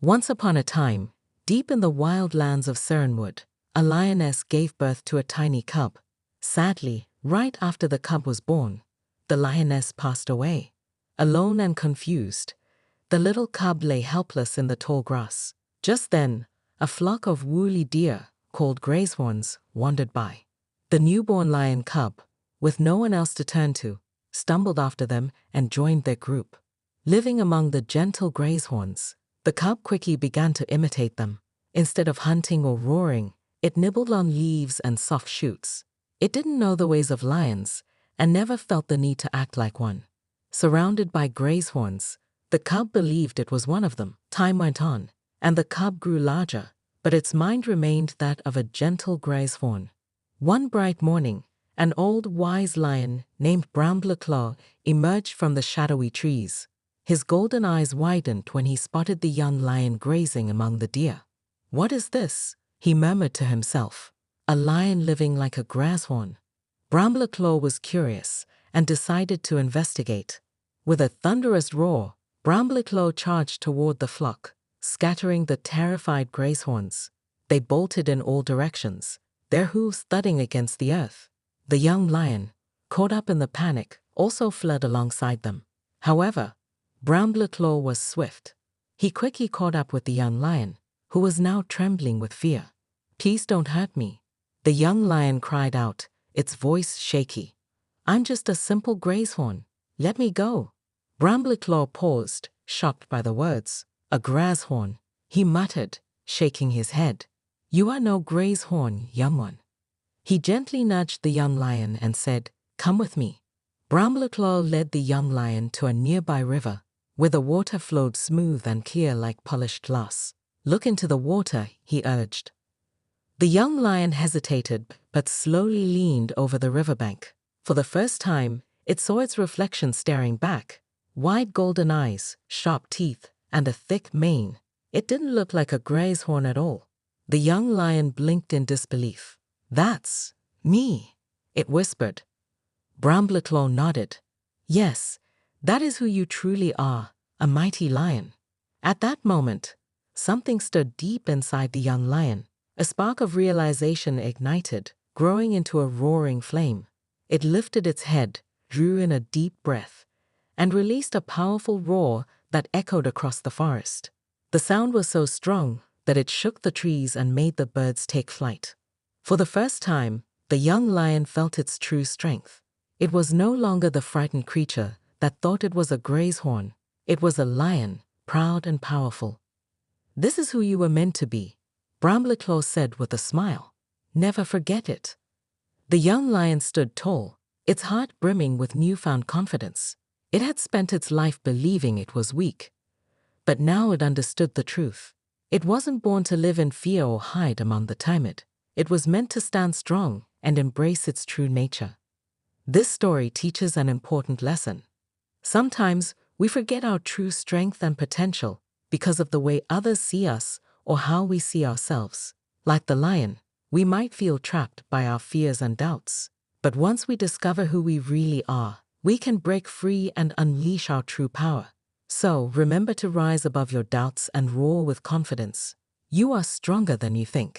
Once upon a time, deep in the wild lands of Serenwood, a lioness gave birth to a tiny cub. Sadly, right after the cub was born, the lioness passed away. Alone and confused, the little cub lay helpless in the tall grass. Just then, a flock of woolly deer, called greyhorns, wandered by. The newborn lion cub, with no one else to turn to, stumbled after them and joined their group. Living among the gentle greyhorns, the cub quickly began to imitate them. Instead of hunting or roaring, it nibbled on leaves and soft shoots. It didn't know the ways of lions and never felt the need to act like one. Surrounded by greyhorns, the cub believed it was one of them. Time went on, and the cub grew larger, but its mind remained that of a gentle greyhorn. One bright morning, an old wise lion named Brambleclaw emerged from the shadowy trees. His golden eyes widened when he spotted the young lion grazing among the deer. "What is this?" he murmured to himself. "A lion living like a greyhorn." Brambleclaw was curious and decided to investigate. With a thunderous roar, Brambleclaw charged toward the flock, scattering the terrified greyhorns. They bolted in all directions, their hooves thudding against the earth. The young lion, caught up in the panic, also fled alongside them. However, Brambleclaw was swift. He quickly caught up with the young lion, who was now trembling with fear. "Please don't hurt me," the young lion cried out, its voice shaky. "I'm just a simple greyhorn. Let me go." Brambleclaw paused, shocked by the words. "A greyhorn," he muttered, shaking his head. "You are no greyhorn, young one." He gently nudged the young lion and said, "Come with me." Brambleclaw led the young lion to a nearby river, where the water flowed smooth and clear like polished glass. "Look into the water," he urged. The young lion hesitated, but slowly leaned over the riverbank. For the first time, it saw its reflection staring back. Wide golden eyes, sharp teeth, and a thick mane. It didn't look like a greyhorn at all. The young lion blinked in disbelief. "That's me," it whispered. Brambleclaw nodded. "Yes, that is who you truly are, a mighty lion." At that moment, something stirred deep inside the young lion. A spark of realization ignited, growing into a roaring flame. It lifted its head, drew in a deep breath, and released a powerful roar that echoed across the forest. The sound was so strong that it shook the trees and made the birds take flight. For the first time, the young lion felt its true strength. It was no longer the frightened creature that thought it was a greyhorn. It was a lion, proud and powerful. "This is who you were meant to be," Brambleclaw said with a smile. "Never forget it." The young lion stood tall, its heart brimming with newfound confidence. It had spent its life believing it was weak, but now it understood the truth. It wasn't born to live in fear or hide among the timid. It was meant to stand strong and embrace its true nature. This story teaches an important lesson. Sometimes we forget our true strength and potential because of the way others see us or how we see ourselves. Like the lion, we might feel trapped by our fears and doubts. But once we discover who we really are, we can break free and unleash our true power. So remember to rise above your doubts and roar with confidence. You are stronger than you think.